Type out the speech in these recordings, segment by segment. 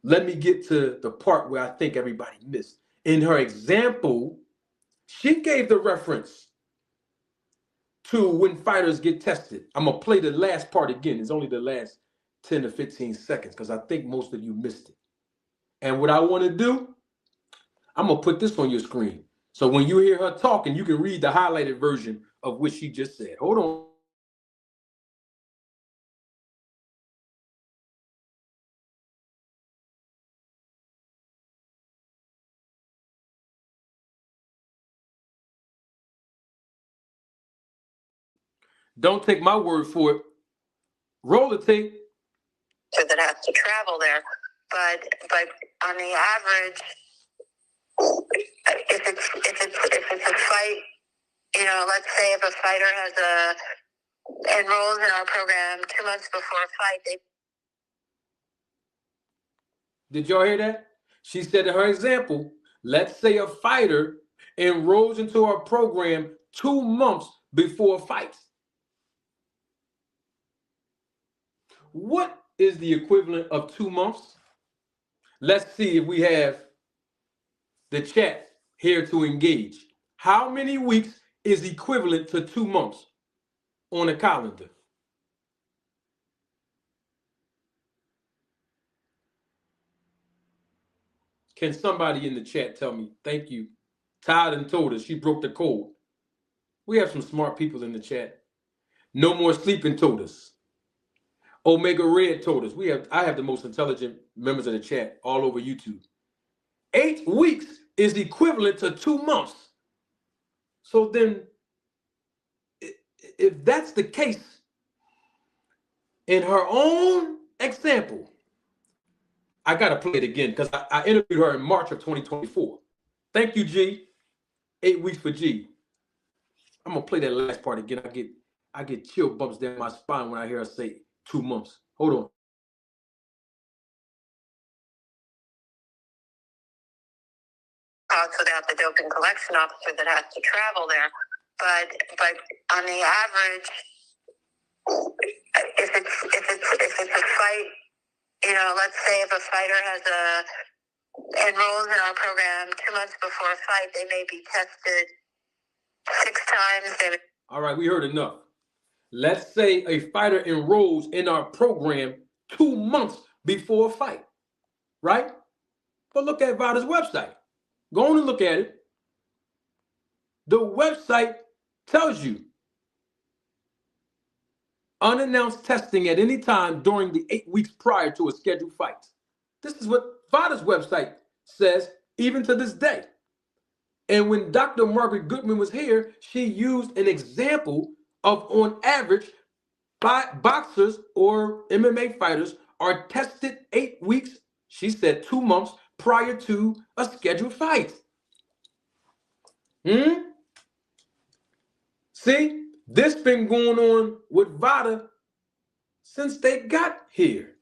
let me get to the part where I think everybody missed. In her example, she gave the reference to when fighters get tested. I'm going to play the last part again. It's only the last 10 to 15 seconds because I think most of you missed it. And what I want to do, I'm going to put this on your screen. So when you hear her talking, you can read the highlighted version of what she just said. Hold on. Don't take my word for it. Roll the tape. That has to travel there, but on the average, if it's a fight, let's say if a fighter enrolls in our program 2 months before a fight, Did y'all hear that? She said in her example, let's say a fighter enrolls into our program 2 months before a fight. What is the equivalent of 2 months? Let's see if we have the chat here to engage. How many weeks is equivalent to 2 months on a calendar? Can somebody in the chat tell me? Thank you. Todd told us she broke the code. We have some smart people in the chat. No More Sleeping told us. Omega Red told us. I have the most intelligent members of the chat all over YouTube. 8 weeks is equivalent to 2 months. So then, if that's the case, in her own example, I got to play it again because I interviewed her in March of 2024. Thank you, G. 8 weeks for G. I'm going to play that last part again. I get chill bumps down my spine when I hear her say 2 months. Hold on. Without the doping collection officer that has to travel there, but on the average, if it's a fight, let's say if a fighter enrolls in our program 2 months before a fight, they may be tested 6 times. All right, we heard enough. Let's say a fighter enrolls in our program 2 months before a fight, right? But look at VADA's website. Go on and look at it. The website tells you unannounced testing at any time during the 8 weeks prior to a scheduled fight. This is what VADA's website says even to this day. And when Dr. Margaret Goodman was here, she used an example of, on average, boxers or MMA fighters are tested 8 weeks, she said 2 months prior to a scheduled fight. See, this been going on with VADA since they got here.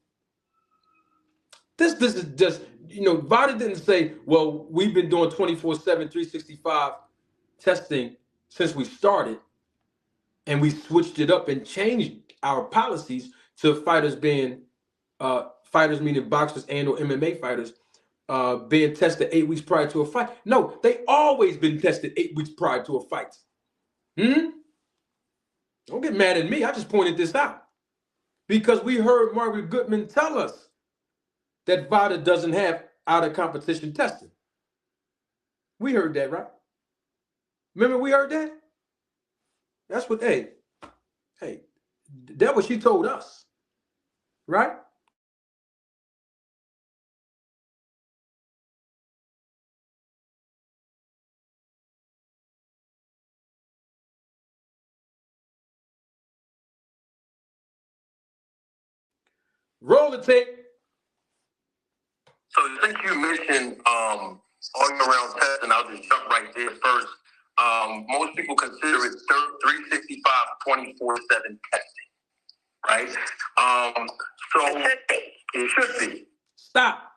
This is just, VADA didn't say, well, we've been doing 24/7, 365 testing since we started, and we switched it up and changed our policies to fighters being, fighters meaning boxers and or MMA fighters, being tested 8 weeks prior to a fight. No, they always been tested 8 weeks prior to a fight. Don't get mad at me. I just pointed this out because we heard Margaret Goodman tell us that VADA doesn't have out-of-competition testing. We heard that, right? Remember we heard that? That's what, hey, that what she told us, right? Roll the tape. So since you mentioned all-around testing, I'll just jump right there first. Most people consider it 365, 24/7 testing, right? So it should be. Stop.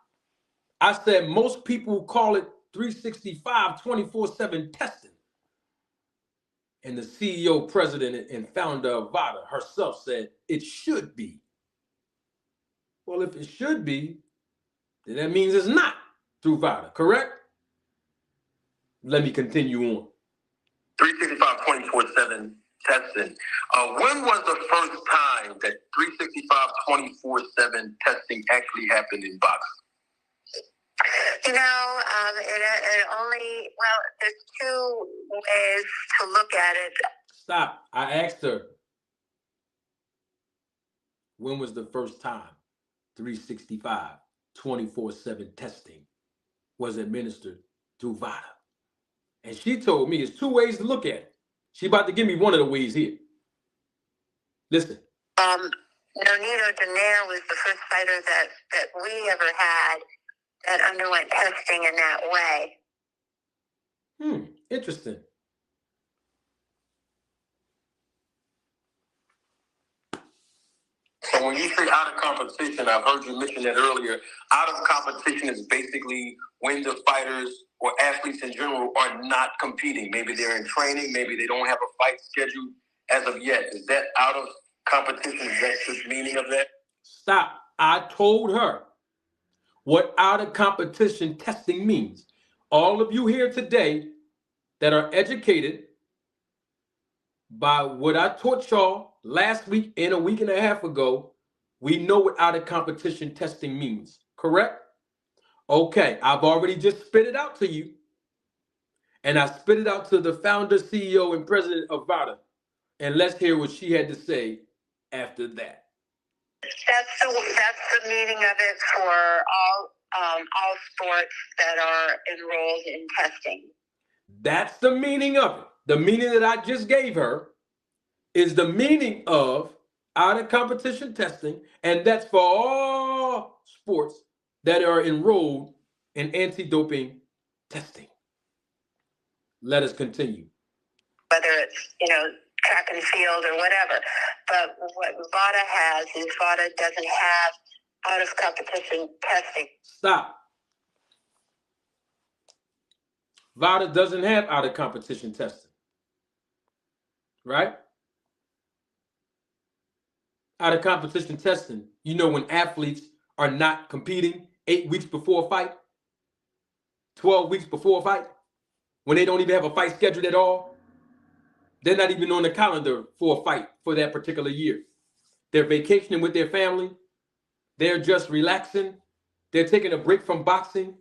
I said most people call it 365, 24/7 testing. And the CEO, president, and founder of VADA herself said it should be. Well, if it should be, then that means it's not through VADA, correct? Let me continue on. 365 24/7 testing. When was the first time that 365 24/7 testing actually happened in VADA? It only, well, there's two ways to look at it. Stop. I asked her, when was the first time 365 24/7 testing was administered through VADA? And she told me it's two ways to look at it. She about to give me one of the ways here. Listen. Nonito Donaire was the first fighter that we ever had that underwent testing in that way. Interesting. So when you say out of competition, I've heard you mention that earlier. Out of competition is basically when the fighters or athletes in general are not competing. Maybe they're in training. Maybe they don't have a fight scheduled as of yet. Is that out of competition? Is that the meaning of that? Stop. I told her what out of competition testing means. All of you here today that are educated by what I taught y'all last week and a week and a half ago, we know what out of competition testing means, correct? Okay, I've already just spit it out to you. And I spit it out to the founder, CEO, and president of VADA. And let's hear what she had to say after that. That's the meaning of it for all sports that are enrolled in testing. That's the meaning of it. The meaning that I just gave her is the meaning of out of competition testing, and that's for all sports that are enrolled in anti-doping testing. Let us continue. Whether it's, track and field or whatever. But what VADA has is VADA doesn't have out of competition testing. Stop. VADA doesn't have out of competition testing. Right? Out of competition testing, when athletes are not competing 8 weeks before a fight, 12 weeks before a fight, when they don't even have a fight scheduled at all, they're not even on the calendar for a fight for that particular year. They're vacationing with their family. They're just relaxing. They're taking a break from boxing.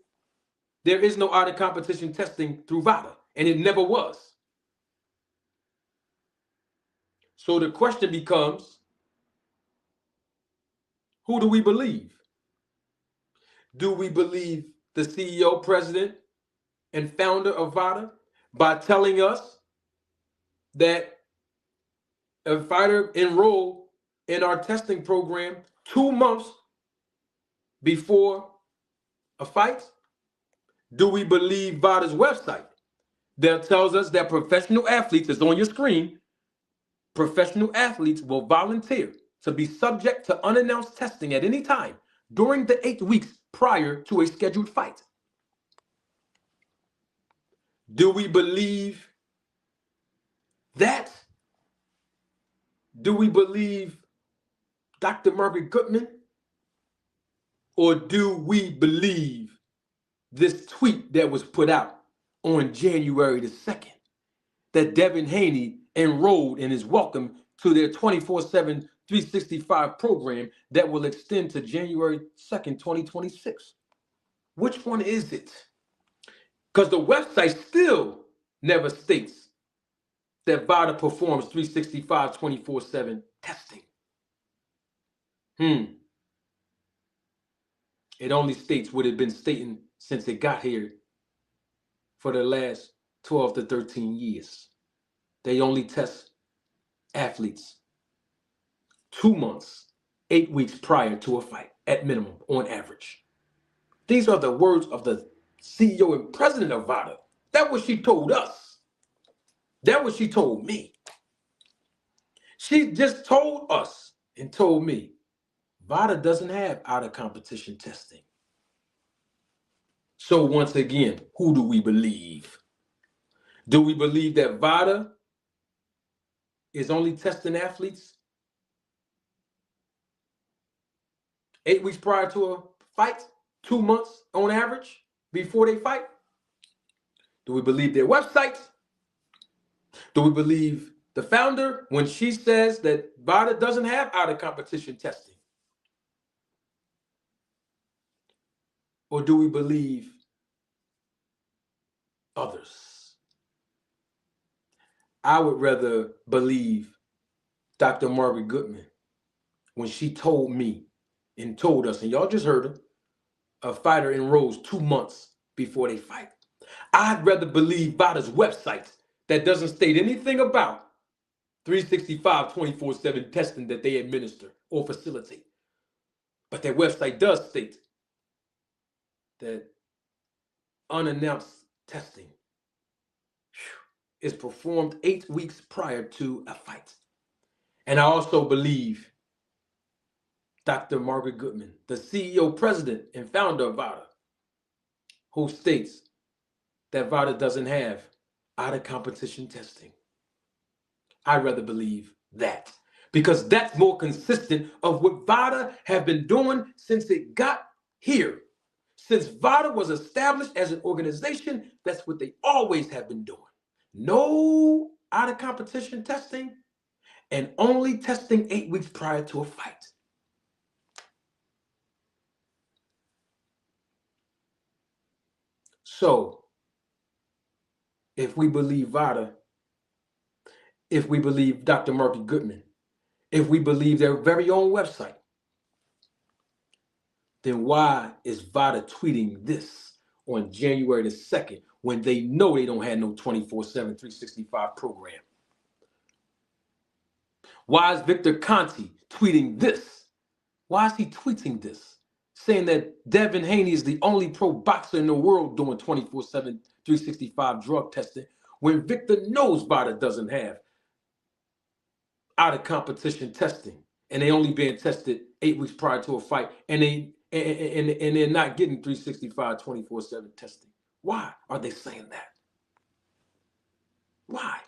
There is no out of competition testing through VADA, and it never was. So the question becomes, who do we believe? Do we believe the CEO, president, and founder of VADA by telling us that a fighter enrolled in our testing program 2 months before a fight? Do we believe VADA's website that tells us that professional athletes, is on your screen, professional athletes will volunteer to be subject to unannounced testing at any time during the 8 weeks prior to a scheduled fight? Do we believe that? Do we believe Dr. Margaret Goodman? Or do we believe this tweet that was put out on January the 2nd that Devin Haney enrolled and is welcome to their 24/7 365 program that will extend to January 2nd, 2026? Which one is it? Because the website still never states that VADA performs 365 24/7 testing. It only states what it's been stating since it got here for the last 12 to 13 years. They only test athletes 2 months, 8 weeks prior to a fight, at minimum, on average. These are the words of the CEO and president of VADA. That's what she told us. That's what she told me. She just told us and told me VADA doesn't have out of competition testing. So once again, who do we believe? Do we believe that VADA is only testing athletes 8 weeks prior to a fight? 2 months on average before they fight? Do we believe their websites? Do we believe the founder when she says that VADA doesn't have out-of-competition testing? Or do we believe others? I would rather believe Dr. Margaret Goodman when she told me and told us, and y'all just heard her, a fighter enrolls 2 months before they fight. I'd rather believe VADA's website that doesn't state anything about 365 24/7 testing that they administer or facilitate. But their website does state that unannounced testing is performed 8 weeks prior to a fight. And I also believe Dr. Margaret Goodman, the CEO, president, and founder of VADA, who states that VADA doesn't have out-of-competition testing. I'd rather believe that because that's more consistent of what VADA have been doing since it got here. Since VADA was established as an organization, that's what they always have been doing. No out-of-competition testing and only testing 8 weeks prior to a fight. So, if we believe VADA, if we believe Dr. Margaret Goodman, if we believe their very own website, then why is VADA tweeting this on January the 2nd when they know they don't have no 24/7, 365 program? Why is Victor Conti tweeting this? Why is he tweeting this? Saying that Devin Haney is the only pro boxer in the world doing 24/7, 365 drug testing when Victor knows VADA doesn't have out-of-competition testing and they only being tested 8 weeks prior to a fight and they're not getting 365, 24/7 testing. Why are they saying that? Why?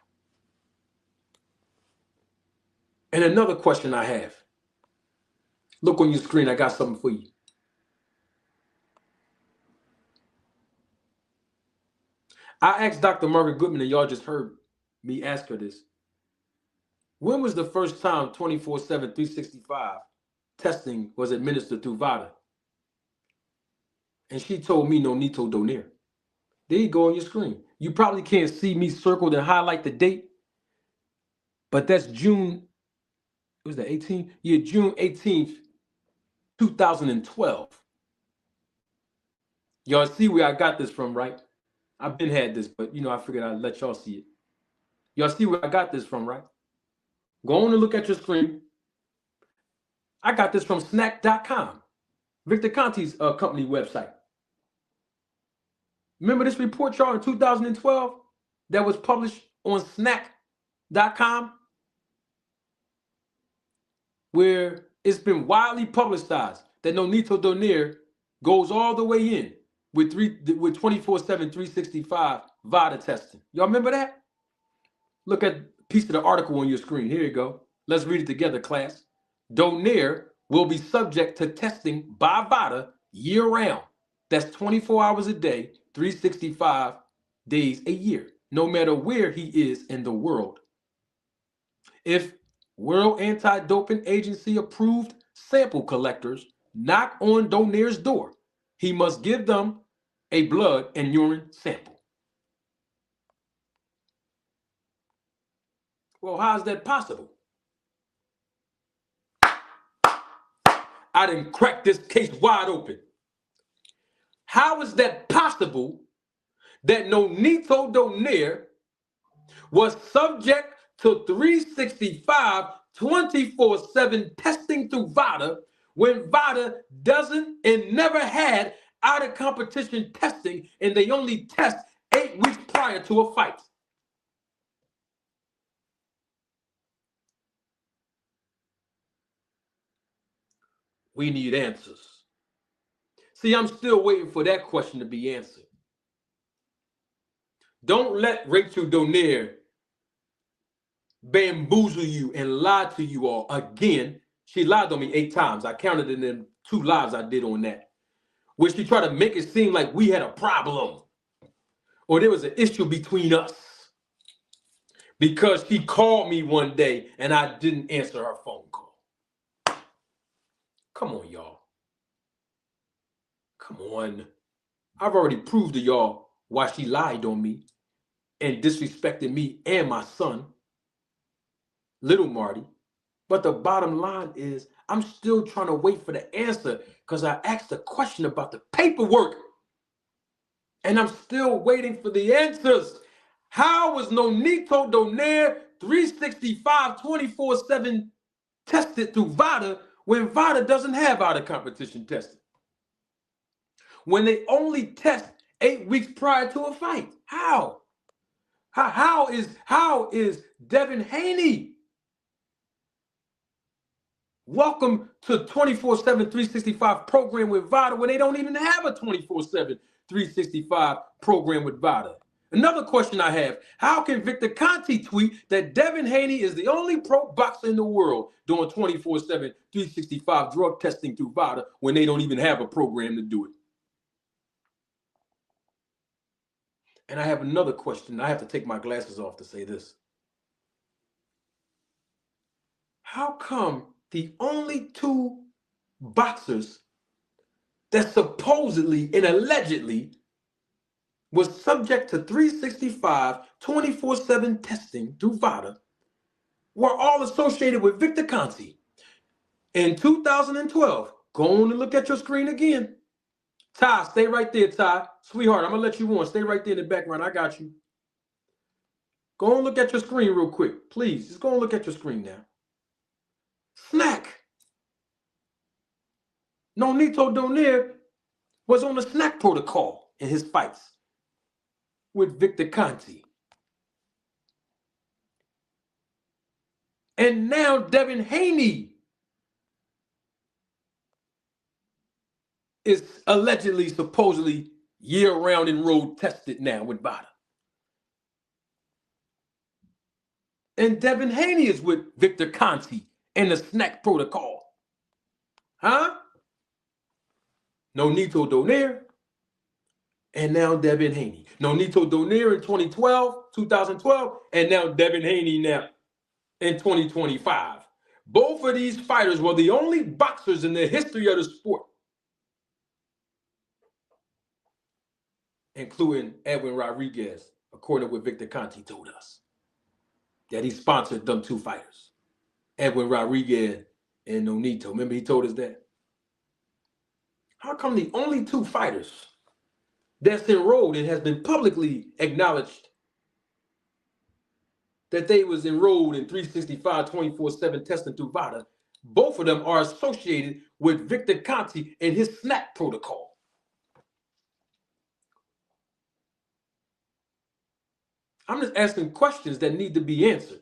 And another question I have. Look on your screen, I got something for you. I asked Dr. Margaret Goodman, and y'all just heard me ask her this. When was the first time 24/7, 365 testing was administered through VADA? And she told me no nito donir. There you go on your screen. You probably can't see me circled and highlight the date, but that's June, was that 18th? Yeah, June 18th, 2012. Y'all see where I got this from, right? I've been had this, but I figured I'd let y'all see it. Y'all see where I got this from, right? Go on and look at your screen. I got this from snack.com, Victor Conti's company website. Remember this report, y'all, in 2012 that was published on snack.com, where it's been widely publicized that Nonito Donaire goes all the way in with 24/7, 365 VADA testing. Y'all remember that? Look at a piece of the article on your screen. Here you go. Let's read it together, class. Donaire will be subject to testing by VADA year-round. That's 24 hours a day, 365 days a year, no matter where he is in the world. If World Anti-Doping Agency approved sample collectors knock on Donaire's door, he must give them a blood and urine sample. Well, how is that possible? I didn't crack this case wide open. How is that possible that Nonito Donaire was subject to 365 24/7 testing through VADA when VADA doesn't and never had out-of-competition testing and they only test 8 weeks prior to a fight? We need answers. See, I'm still waiting for that question to be answered. Don't let Rachel Donaire bamboozle you and lie to you all again. She lied on me 8 times. I counted in them 2 lives I did on that. where she tried to make it seem like we had a problem or there was an issue between us because she called me one day and I didn't answer her phone call. Come on, y'all. Come on. I've already proved to y'all why she lied on me and disrespected me and my son, little Marty. But the bottom line is I'm still trying to wait for the answer because I asked a question about the paperwork. And I'm still waiting for the answers. How was Nonito Donaire 365 24/7 tested through VADA when VADA doesn't have VADA competition testing? When they only test 8 weeks prior to a fight? How? How is Devin Haney welcome to 24/7 365 program with VADA when they don't even have a 24/7 365 program with VADA? Another question I have, how can Victor Conti tweet that Devin Haney is the only pro boxer in the world doing 24/7 365 drug testing through VADA when they don't even have a program to do it? And I have another question. I have to take my glasses off to say this. How come the only two boxers that supposedly and allegedly was subject to 365 24/7 testing through VADA were all associated with Victor Conti? In 2012, go on and look at your screen again. Ty, stay right there, Ty. Sweetheart, I'm going to let you on. Stay right there in the background. I got you. Go and look at your screen real quick. Please, just go and look at your screen now. Snack. Nonito Donaire was on the snack protocol in his fights with Victor Conti. And now Devin Haney is allegedly, supposedly, year-round enrolled tested now with VADA. And Devin Haney is with Victor Conti in the snack protocol. Huh? Nonito Donaire, and now Devin Haney. Nonito Donaire in 2012, and now Devin Haney now in 2025. Both of these fighters were the only boxers in the history of the sport, including Edwin Rodriguez, according to what Victor Conti told us, that he sponsored them two fighters, Edwin Rodriguez and Nonito. Remember he told us that? How come the only two fighters that's enrolled and has been publicly acknowledged that they was enrolled in 365 24/7 testing through VADA, both of them are associated with Victor Conti and his snack protocol? I'm just asking questions that need to be answered.